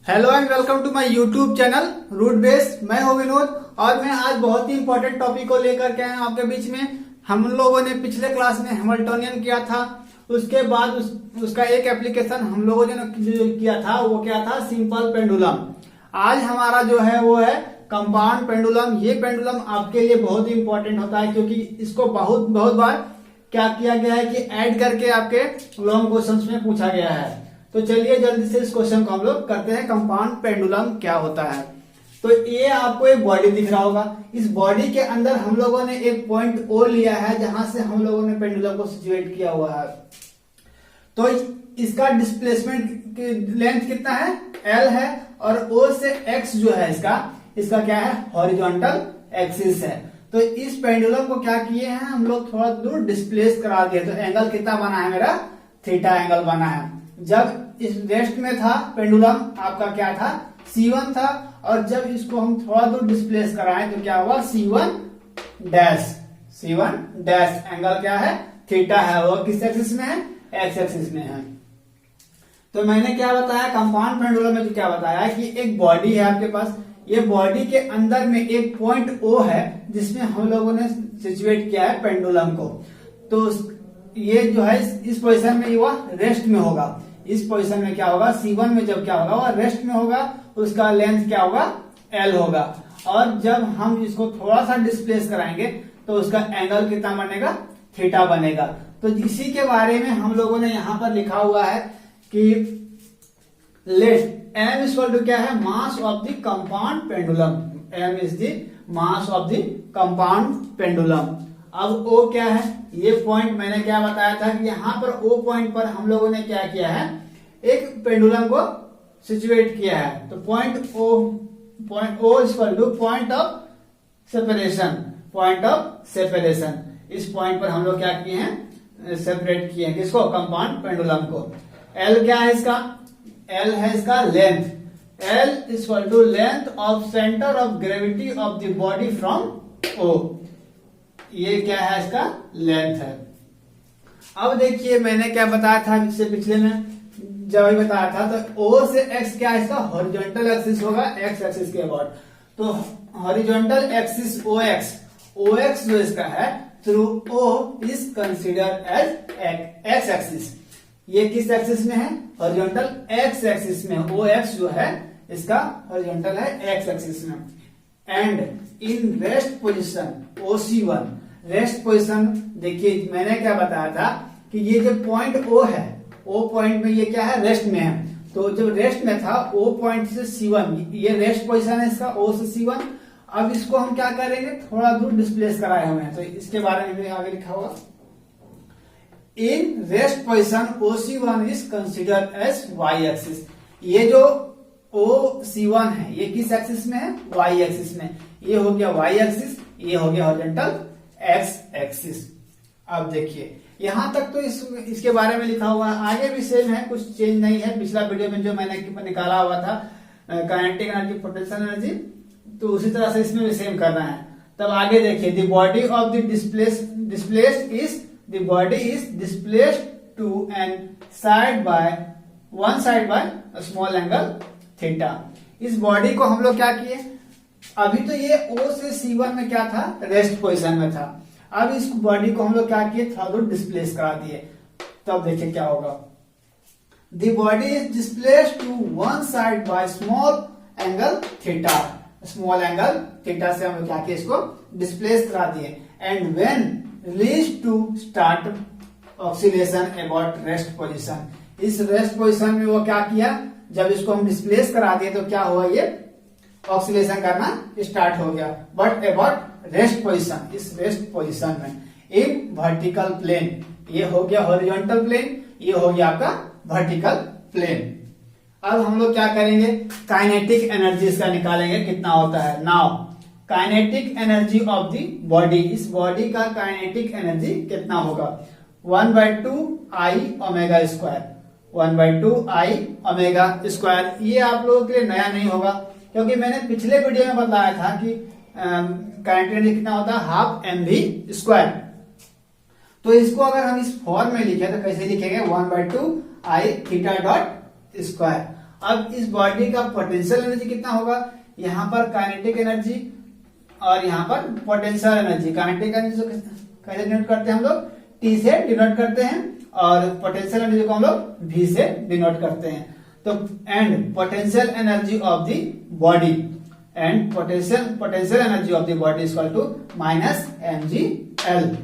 Hello and welcome to my YouTube channel root base. मैं हूं विनोद और मैं आज बहुत ही इंपॉर्टेंट टॉपिक को लेकर के आया हूं आपके बीच में। हम लोगों ने पिछले क्लास में हैमिल्टनियन किया था, उसके बाद उसका एक एप्लीकेशन हम लोगों ने किया था, वो क्या था, सिंपल पेंडुलम। आज हमारा जो है वो है कंपाउंड पेंडुलम। ये पेंडुलम आपके लिए बहुत ही इंपॉर्टेंट होता है क्योंकि इसको बहुत बार क्या किया गया है कि ऐड करके आपके लॉन्ग क्वेश्चंस में पूछा गया है। तो चलिए जल्दी से इस क्वेश्चन को हम लोग करते हैं। कंपाउंड पेंडुलम क्या होता है? तो ये आपको एक बॉडी दिख रहा होगा। इस बॉडी के अंदर हम लोगों ने एक पॉइंट ओ लिया है जहां से हम लोगों ने पेंडुलम को सिचुएट किया हुआ है। तो इसका डिस्प्लेसमेंट लेंथ कितना है? एल है और ओ से एक्स जो है इसका क्या है? हॉरिजॉन्टल एक्सिस है। तो इस पेंडुलम को क्या किए हैं हम लोग, थोड़ा दूर डिस्प्लेस करा दिए। तो एंगल कितना बना है मेरा? थीटा एंगल बना है। जब इस रेस्ट में था पेंडुलम आपका क्या था? C1 था। और जब इसको हम थोड़ा दूर डिस्प्लेस कराएं तो क्या हुआ? C1 डैश एंगल क्या है? थीटा है। वो किस एक्सिस में है? एक्स एक्सिस में है। तो मैंने क्या बताया कंपाउंड पेंडुलम में? तो क्या बताया कि एक बॉडी है आपके पास, ये बॉडी के अंदर में एक पॉइंट O है जिसमें हम लोगों ने सिचुएट किया है पेंडुलम को। तो ये जो है इस पोजीशन में हुआ, रेस्ट में होगा। इस पोजीशन में क्या होगा? C1 में जब क्या होगा? वह रेस्ट में होगा, उसका लेंथ क्या होगा? L होगा। और जब हम इसको थोड़ा सा डिस्प्लेस कराएंगे तो उसका एंगल कितना बनेगा? थीटा बनेगा। तो इसी के बारे में हम लोगों ने यहां पर लिखा हुआ है कि लेट m इक्वल टू क्या है? Mass of the compound pendulum. m is the mass of the compound pendulum. अब O क्या है? ये पॉइंट मैंने क्या बताया था कि यहाँ पर O पॉइंट पर हम लोगों ने क्या किया है? एक पेंडुलम को सिचुएट किया है। तो point O equal two point of separation. इस पॉइंट पर हम लोग क्या किए हैं? सेपरेट किए हैं किसको? कंपाउंड पेंडुलम को। L क्या है इसका? L है इसका length. L equal to length of centre of gravity of the body from O। ये क्या है? इसका लेंथ है। अब देखिए मैंने क्या बताया था इससे पिछले में, जब भी बताया था तो O से X क्या है? इसका हॉरिजॉन्टल एक्सिस होगा, X एक्सिस के अबाउट। तो हॉरिजॉन्टल एक्सिस OX जो इसका है through O is considered as X axis. ये किस एक्सिस में है? हॉरिजॉन्टल X एक्सिस में। OX जो है इसका हॉरिजॉन्टल है X एक्सिस में। And in rest position OC1, rest position देखिए मैंने क्या बताया था कि ये जो पॉइंट O है, O पॉइंट में ये क्या है? रेस्ट में है। तो जब रेस्ट में था O पॉइंट से C1, ये रेस्ट पोजिशन है इसका, O से C1। अब इसको हम क्या करेंगे? थोड़ा दूर डिस्प्लेस कराए हुए हैं। तो इसके बारे में भी आगे लिखा हुआ, in rest position OC1 is considered as Y axis. ये जो OC1 है ये किस एक्सिस में है? Y एक्सिस में। ये हो गया Y एक्सिस, ये हो गया हॉरिजॉन्टल X एक्सिस। अब देखिए यहां तक तो इसके बारे में लिखा हुआ है। आगे भी सेम है, कुछ चेंज नहीं है। पिछला वीडियो में जो मैंने निकाला हुआ था काइनेटिक एनर्जी, पोटेंशियल एनर्जी, तो उसी तरह से इसमें भी सेम करना है। तब आगे देखिए, the body of the displaced is the body is displaced to an side by one side by small angle theta. इस बॉडी को हम लोग क्या किए? अभी तो ये O से C1 में क्या था? रेस्ट पोजीशन में था। अब इस बॉडी को हम लोग क्या किए? थोड़ा दूर डिस्प्लेस करा दिए। तब देखिए क्या होगा, the body is displaced to one side by small angle theta. Small angle theta से हम लोग क्या किए? इसको डिस्प्लेस करा दिए। And when release to start oscillation about rest position. इस रेस्ट पोजिशन में वो क्या किया? जब इसको हम डिस्प्लेस करा दिए तो क्या हुआ? ये ऑक्सीलेशन करना स्टार्ट हो गया। बट अबाउट रेस्ट पोजीशन, इस रेस्ट पोजीशन में इन वर्टिकल प्लेन। ये हो गया हॉरिजॉन्टल प्लेन, ये हो गया आपका वर्टिकल प्लेन। अब हम लोग क्या करेंगे? काइनेटिक एनर्जी इसका निकालेंगे कितना होता है। Now kinetic energy of the body, इस बॉडी का काइनेटिक एनर्जी कितना होगा? 1/2 I omega square, 1/2 I omega square. ये आप लोगों के लिए नया नहीं होगा क्योंकि मैंने पिछले वीडियो में बताया था कि काइनेटिक एनर्जी कितना होता है? Half mv square. तो इसको अगर हम इस फॉर्म में लिखे तो कैसे लिखेंगे? 1/2 I थीटा डॉट स्क्वायर। अब इस बॉडी का पोटेंशियल एनर्जी कितना होगा, यहाँ पर काइनेटिक एनर्जी और यहाँ पर पोटेंशियल एनर्जी। काइनेटिक एनर्जी को कैसे डिनोट करते हैं हम लोग, टी से डिनोट करते हैं, और पोटेंशियल एनर्जी को हम लोग वी से डिनोट करते हैं। तो and potential energy of the body and potential energy of the body is equal to minus mgl।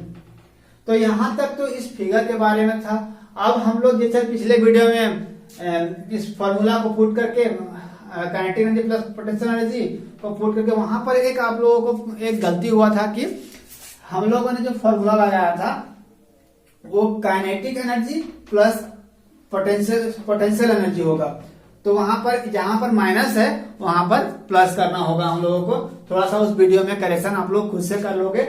तो यहां तक तो इस फिगर के बारे में था। अब हम लोग जैसे पिछले वीडियो में इस फॉर्मूला को पुट करके kinetic energy plus potential energy को पुट करके, वहां पर एक आप लोगों को एक गलती हुआ था कि हम लोगों ने जो फॉर्मूला लगाया था वो kinetic energy plus potential energy होगा। तो वहां पर जहां पर माइनस है वहां पर प्लस करना होगा हम लोगों को। थोड़ा सा उस वीडियो में करेक्शन आप लोग खुद से कर लोगे।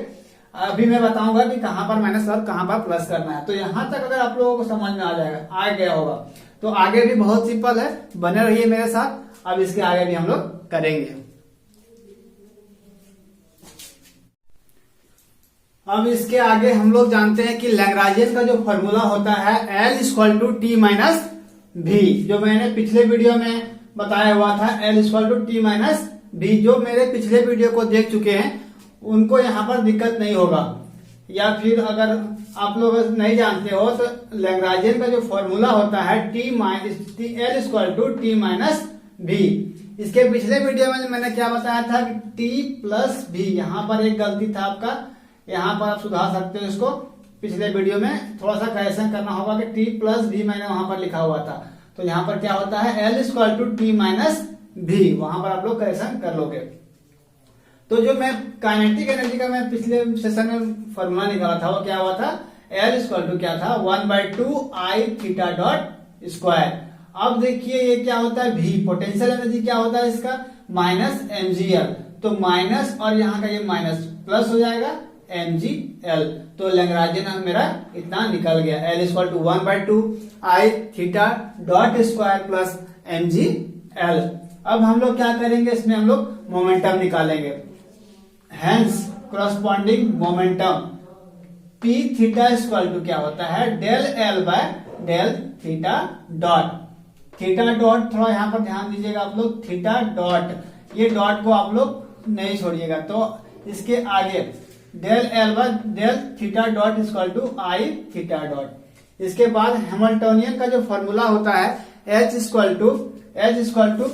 अभी मैं बताऊंगा कि कहां पर माइनस और कहां पर प्लस करना है। तो यहां तक अगर आप लोगों को समझ में आ गया होगा तो आगे भी बहुत सिंपल है, बने रहिए मेरे साथ। अब इसके आगे भी हम लोग करेंगे। अब इसके आगे हम लोग जानते हैं कि लैग्रांजियन का जो फॉर्मूला होता है L equal to T minus V, जो मैंने पिछले वीडियो में बताया हुआ था। L equal to T minus V, जो मेरे पिछले वीडियो को देख चुके हैं उनको यहाँ पर दिक्कत नहीं होगा। या फिर अगर आप लोग नहीं जानते हो तो लैग्रांजियन का जो फॉर्मूला होता है L equal to T minus V. इसके पिछले वीडियो में मैंने क्या बताया था कि टी प्लस भी, यहाँ पर एक गलती था आपका, यहाँ पर आप सुधार सकते हो इसको। पिछले वीडियो में थोड़ा सा करेक्शन करना होगा कि टी प्लस भी मैंने वहां पर लिखा हुआ था। तो यहाँ पर क्या होता है L equal to T minus V, वहां पर आप लोग करेक्शन कर लोगे। तो जो मैं काइनेटिक एनर्जी का मैं पिछले सेशन में फॉर्मूला निकाला था वो क्या हुआ था, L इक्वल टू क्या था 1/2 I थीटा डॉट स्क्वायर। अब देखिए ये क्या होता है V, पोटेंशियल एनर्जी क्या होता है इसका माइनस mgl। तो माइनस और यहाँ का ये माइनस प्लस हो जाएगा mgl। तो लैग्रांजियन मेरा इतना निकल गया, L equal to 1/2 I theta dot square plus mgl। अब हम लोग क्या करेंगे, इसमें हम लोग मोमेंटम निकालेंगे। Hence corresponding momentum p theta equal to क्या होता है del L by del theta dot. Theta dot थोड़ा यहाँ पर ध्यान दीजिएगा आप लोग, थीटा डॉट, ये डॉट को आप लोग नहीं छोड़िएगा। तो इसके आगे del L by del theta dot equal to I theta dot. इसके बाद हैमिल्टनियन का जो फॉर्मूला होता है H equal to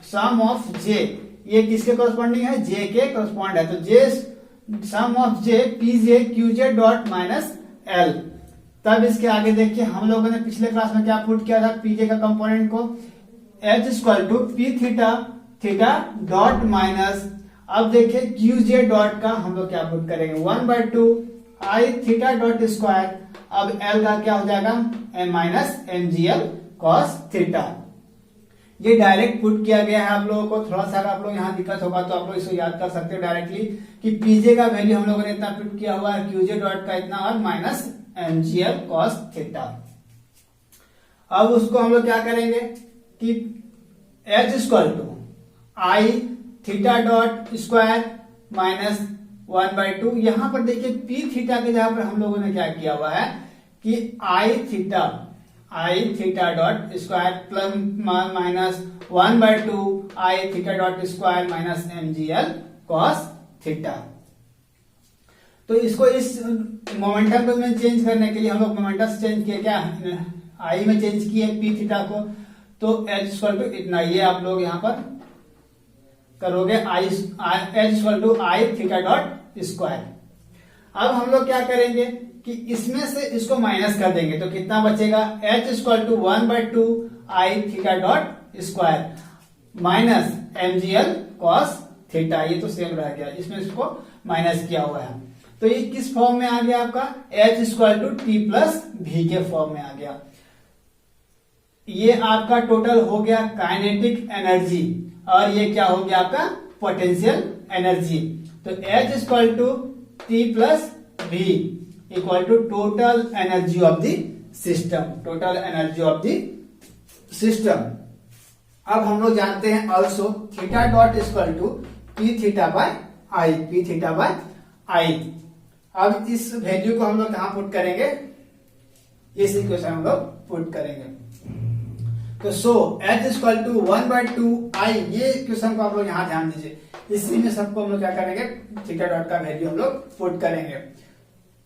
sum of J, ये किसके कॉरस्पॉन्डिंग है, J के कॉरस्पॉन्ड है। तो J sum of J PJ QJ dot minus L। तब इसके आगे देखिए हम लोगों ने पिछले क्लास में क्या पुट किया था PJ का कंपोनेंट को, H equal to P theta dot minus, अब देखिए QJ डॉट का हम लोग क्या पुट करेंगे 1/2 I थीटा डॉट स्क्वायर। अब L का क्या हो जाएगा माइनस mgl cos थीटा। ये डायरेक्ट पुट किया गया है आप लोगों को। थोड़ा सा आप लोग यहाँ दिक्कत होगा तो आप लोग इसको याद कर सकते हो डायरेक्टली कि पीजे का वैल्यू हम लोगों ने इतना पुट किया हुआ है, क्यूजे डॉट का इतना और माइनस mgl cos थीटा। अब उसको हम लोग क्या करेंगे कि H equal to I theta dot square minus 1/2। यहां पर देखिए P थीटा के जगह पर हम लोगों ने क्या किया हुआ है कि I theta dot square plus minus 1/2 I theta dot square minus mgl cos theta. तो इसको इस मोमेंटम में चेंज करने के लिए हम लोग मोमेंटम चेंज किए, क्या I में चेंज किए P थीटा को। तो H इक्वल टू इतना, ये आप लोग यहाँ पर करोगे H equal to I theta dot square. अब हम लोग क्या करेंगे कि इसमें से इसको माइनस कर देंगे तो कितना बचेगा H equal to 1/2 I theta dot square minus mgl cos theta. ये तो सेम रह गया, इसमें इसको माइनस किया हुआ है। तो ये किस फॉर्म में आ गया आपका H equal to T plus V के फॉर्म में आ गया। ये आपका टोटल हो गया काइनेटिक एनर्जी और ये क्या हो गया आपका पोटेंशियल एनर्जी। तो H equal to T plus V equal to total energy of the system, total energy of the system. अब हम लोग जानते हैं also theta dot equal to P theta by I, P theta by I। अब इस value को हम लोग कहां पुट करेंगे, इस इक्वेशन हम लोग पुट करेंगे। तो सो H इक्वल टू 1/2I, ये क्वेश्चन को आप लोग यहाँ ध्यान दीजिए, इसी में सबको हम लोग क्या करेंगे, थीटा डॉट का वैल्यू हम लोग पुट करेंगे।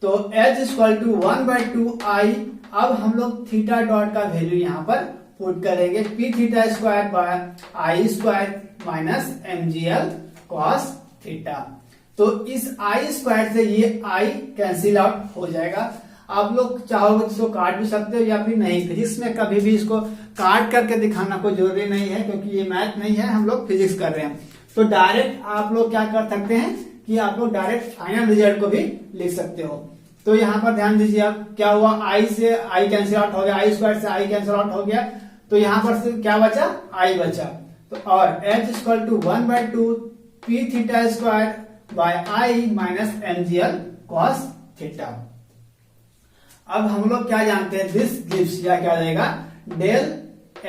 तो H इक्वल टू 1/2I, अब हम लोग थीटा डॉट का वैल्यू यहाँ पर पुट करेंगे, P theta square by I square minus mgl cos theta. तो इस आई स्क्वायर से ये आई कैंसिल आउट हो जाएगा। आप लोग चाहो तो इसको काट भी सकते हो या फिर नहीं, फिजिक्स में कभी भी इसको काट करके दिखाना कोई जरूरी नहीं है, क्योंकि ये मैथ नहीं है, हम लोग फिजिक्स कर रहे हैं। तो डायरेक्ट आप लोग क्या कर सकते हैं कि आप लोग डायरेक्ट फाइनल रिजल्ट को भी लिख सकते हो। तो यहाँ पर ध्यान दीजिए, आप क्या हुआ, आई से आई कैंसिल आउट हो गया, आई स्क्वायर से आई कैंसिल आउट हो गया, तो यहाँ पर से क्या बचा, आई बचा। तो और H equal to 1/2 P theta square by I minus mgl cos theta. अब हम लोग क्या जानते हैं, दिस गिव्स, या क्या रहेगा, del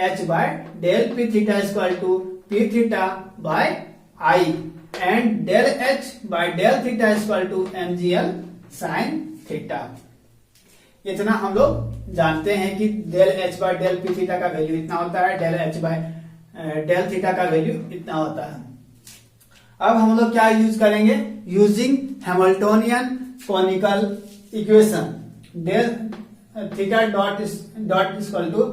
H by del P theta equal to P theta by I and del H by del theta equal to mgl sine theta. इतना हम लोग जानते हैं कि del H by del P theta का वैल्यू इतना होता है, del H by del theta का वैल्यू इतना होता है। अब हम लोग क्या यूज करेंगे, using Hamiltonian canonical equation, del theta dot equal to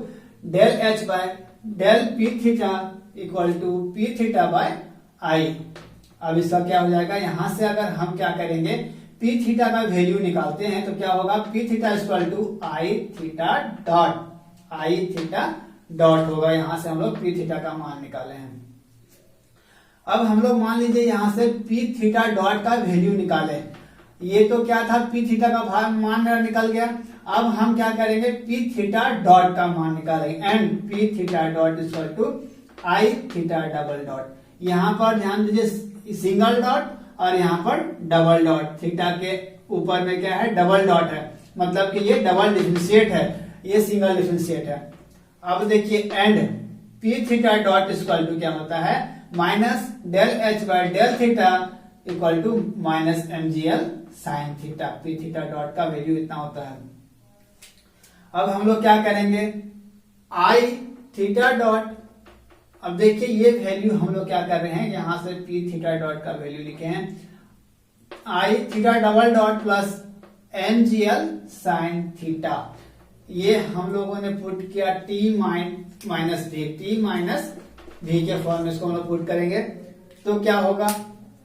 del H by del P theta equal to P theta by I. अब इसका क्या हो जाएगा, यहां से अगर हम क्या करेंगे, पी थीटा का वैल्यू निकालते हैं तो क्या होगा, P theta equal to I theta dot होगा। यहां से हम लोग पी थीटा का मान निकाले हैं। अब हम लोग मान लीजिए यहां से पी थीटा डॉट का वैल्यू निकाले, ये तो क्या था, पी थीटा का मान मेरा निकल गया। अब हम क्या करेंगे, पी थीटा डॉट का मान निकालेंगे and P theta dot equal to I theta double dot. यहाँ पर ध्यान दीजिए, सिंगल डॉट और यहाँ पर डबल डॉट, थीटा के ऊपर में क्या है, डबल डॉट है, मतलब कि ये डबल डिफरेंशिएट है, ये सिंगल डिफरेंशिएट है। अब देखिए and P theta dot equal to क्या होता है, minus del H by del theta equal to minus mgl sine theta. P theta dot का वैल्यू इतना होता है। अब हम लोग क्या करेंगे, आई थीटा डॉट, अब देखिए ये वैल्यू हम लोग क्या कर रहे हैं, यहां से पी थीटा डॉट का वैल्यू लिखे हैं, I theta double dot plus mgl sine theta. ये हम लोगों ने पुट किया t माइनस v के फॉर्म में इसको हम लोग पुट करेंगे तो क्या होगा,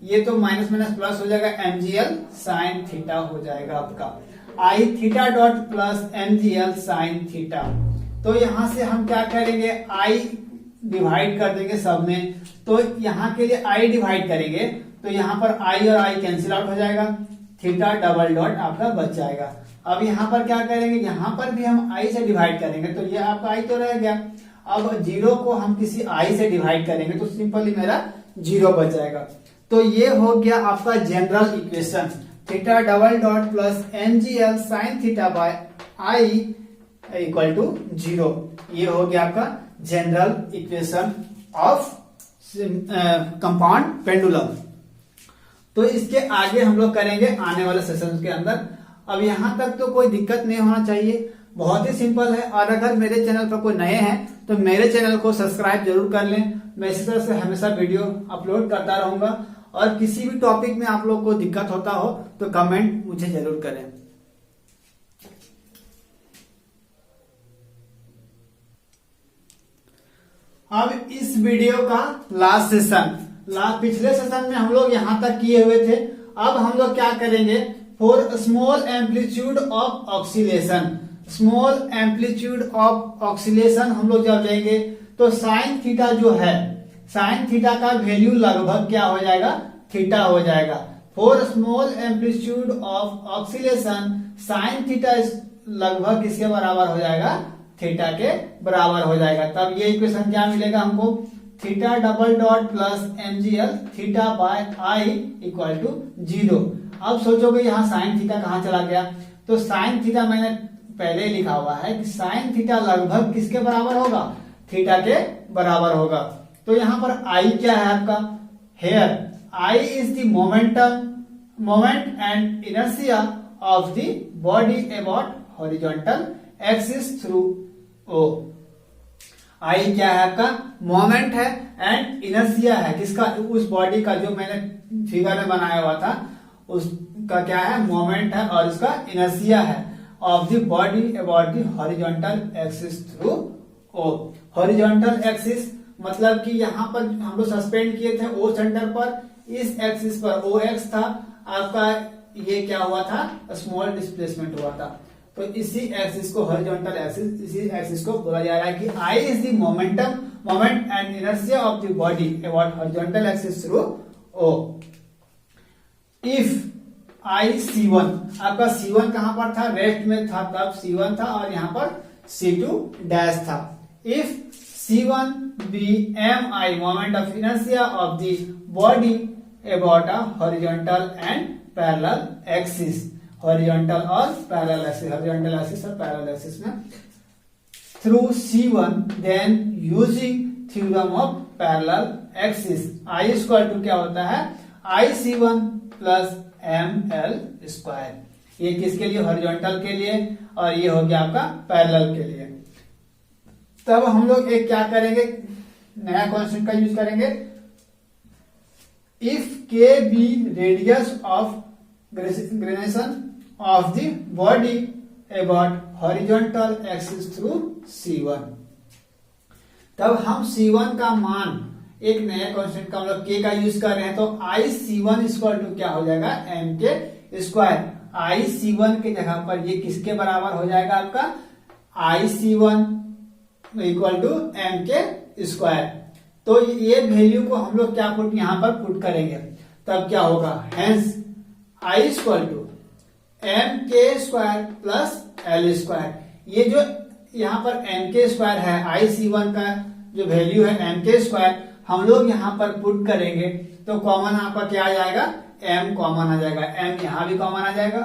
ये तो माइनस माइनस प्लस हो जाएगा, mgl साइन थीटा हो जाएगा आपका, I theta dot plus mgl sine theta. तो यहां से हम क्या करेंगे, आई डिवाइड कर देंगे सब में, तो यहाँ के लिए आई डिवाइड करेंगे तो यहाँ पर आई और आई कैंसिल आउट हो जाएगा, थीटा डबल डॉट आपका बच जाएगा। अब यहाँ पर क्या करेंगे, यहाँ पर भी हम आई से डिवाइड करेंगे तो ये आपका आई तो रह गया। अब जीरो को हम किसी आई से डिवाइड करेंगे तो सिंपली मेरा जीरो बच जाएगा। तो ये हो गया आपका general equation, theta double dot plus mgl sine theta by I equal to zero. ये हो गया आपका general equation of compound pendulum. तो इसके आगे हम लोग करेंगे आने वाले सेशन के अंदर। अब यहां तक तो कोई दिक्कत नहीं होना चाहिए, बहुत ही सिंपल है। और अगर मेरे चैनल पर कोई नए हैं तो मेरे चैनल को सब्सक्राइब जरूर कर लें, मैं इसी तरह से हमेशा वीडियो अपलोड करता रहूंगा। और किसी भी टॉपिक में आप लोग को दिक्कत होता हो तो कमेंट मुझे जरूर करें। अब इस वीडियो का लास्ट सेशन, पिछले सेशन में हम लोग यहां तक किए हुए थे। अब हम लोग क्या करेंगे, for small amplitude of oscillation, small amplitude of oscillation हम लोग जब लेंगे तो साइन थीटा जो है, साइन थीटा का वैल्यू लगभग क्या हो जाएगा, थीटा हो जाएगा। For small amplitude of oscillation sine theta लगभग किसके बराबर हो जाएगा, थीटा के बराबर हो जाएगा। तब ये इक्वेशन क्या मिलेगा हमको, theta double dot plus mgl theta by I equal to zero. अब सोचोगे यहाँ साइन थीटा कहाँ चला गया, तो साइन थीटा मैंने पहले ही लिखा हुआ है कि साइन थीटा लगभग किसके बराबर होगा, थीटा के बराबर होगा। तो यहाँ पर आई क्या है आपका, here I is the moment and inertia of the body about horizontal axis through O. I क्या है आपका मोमेंट है एंड इनर्शिया है किसका, उस बॉडी का जो मैंने फिगर में बनाया हुआ था उसका क्या है मोमेंट है और इसका इनर्शिया है of the body about the horizontal axis through O. Horizontal axis मतलब कि यहाँ पर हम लोग सस्पेंड किए थे ओ सेंटर पर, इस एक्सिस पर ओ एक्स था आपका, ये क्या हुआ था स्मॉल डिस्प्लेसमेंट हुआ था। तो इसी एक्सिस को हॉरिजॉन्टल एक्सिस, इसी एक्सिस को बोला जा रहा है कि I is the moment and inertia of the body about horizontal axis through O. If I C1, आपका C1 कहां पर था, रेस्ट में था तब C1 था और यहां पर C2 डैश था। If C1 be mi moment of inertia of the body about a horizontal and parallel axis, horizontal और parallel axis, horizontal axis और parallel axis में through C1 then using theorem of parallel axis I equal to क्या होता है IC1 plus ML square. ये किसके लिए, horizontal के लिए, और ये हो गया आपका पैरेलल के लिए। तब हम लोग एक क्या करेंगे, नया कॉन्सेप्ट का यूज करेंगे। If K be radius of gyration of the body about horizontal axis through C1, तब हम C1 का मान, एक नया कॉन्सेप्ट का हम लोग के का यूज कर रहे हैं, तो IC1 इक्वल टू क्या हो जाएगा M के स्क्वायर। IC1 के जगह पर ये किसके बराबर हो जाएगा आपका IC1 equal to M k square. तो ये वैल्यू को हम लोग क्या पुट यहां पर पुट करेंगे, तब क्या होगा, hence I equal to M k square plus L square. ये जो यहाँ पर M के स्क्वायर है, IC1 का जो वैल्यू है M के स्क्वायर, हम लोग यहाँ पर पुट करेंगे तो कॉमन आपका क्या आ जाएगा, M कॉमन आ जाएगा, M यहाँ भी कॉमन आ जाएगा।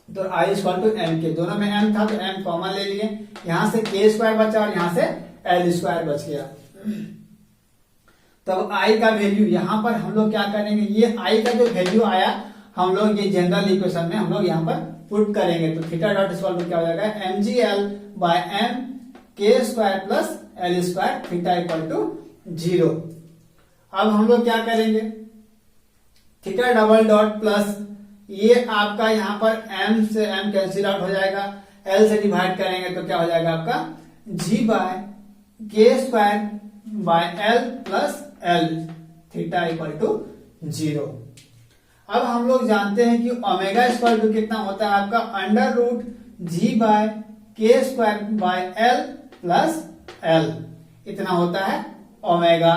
तो I इक्वल टू M के, दोनों में M था तो M कॉमन ले लिए, यहां से के स्क्वायर बचा और यहां से L स्क्वायर बच गया। तब I का वैल्यू यहाँ पर हम लोग क्या करेंगे, ये I का जो वैल्यू आया हम लोग ये जनरल इक्वेशन में हम लोग यहाँ पर पुट करेंगे। तो थीटा डॉट इक्वल टू क्या हो जाएगा, mgl by m k square plus L square, theta equal to 0। अब हम लोग क्या करेंगे, थीटा डबल डॉट प्लस ये आपका यहाँ पर m से m कैंसिल आउट हो जाएगा, L से डिवाइड करेंगे तो क्या हो जाएगा आपका g by k square by L plus L, theta equal to 0। अब हम लोग जानते हैं कि ओमेगा इक्वल टू कितना होता है आपका under root g by k square by L plus L, इतना होता है ओमेगा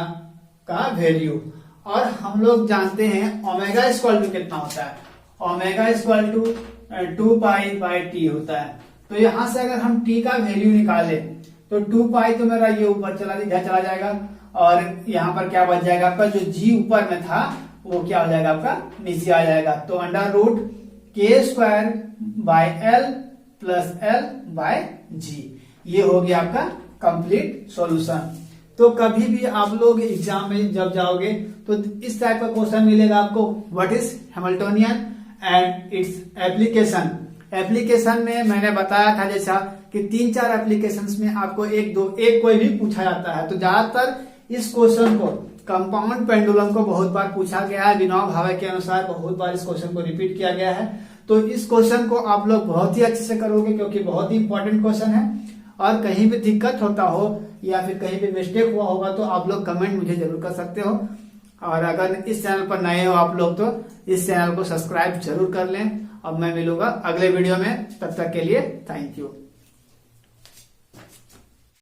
का वैल्यू। और हम लोग जानते हैं ओमेगा इक्वल टू कितना होता है, omega equal to 2 pi by T होता है। तो यहां से अगर हम टी का वैल्यू निकाले तो 2 पाई तो मेरा ये ऊपर चला जाएगा और यहाँ पर क्या बच जाएगा आपका, जो जी ऊपर में था वो क्या हो जाएगा आपका नीचे आ जाएगा। तो under root K square by L plus L by G, ये हो गया आपका कंप्लीट सॉल्यूशन। तो कभी भी आप लोग एग्जाम में जब जाओगे तो इस टाइप का क्वेश्चन मिलेगा आपको, what is Hamiltonian and its application. Application में मैंने बताया था जैसा कि 3-4 एप्लीकेशंस में आपको एक कोई भी पूछा जाता है। तो ज्यादातर इस क्वेश्चन को, कंपाउंड पेंडुलम को बहुत बार पूछा गया है, विनोबा भावे के अनुसार बहुत बार इस क्वेश्चन को रिपीट किया गया है। तो इस क्वेश्चन को आप लोग बहुत ही अच्छे से करोगे क्योंकि बहुत ही इंपॉर्टेंट क्वेश्चन है। और कहीं भी दिक्कत होता हो या फिर कहीं भी मिस्टेक हुआ होगा तो आप लोग कमेंट मुझे जरूर कर सकते हो। और अगर इस चैनल पर नए हो आप लोग तो इस चैनल को सब्सक्राइब जरूर कर लें। अब मैं मिलूंगा अगले वीडियो में, तब तक के लिए थैंक यू।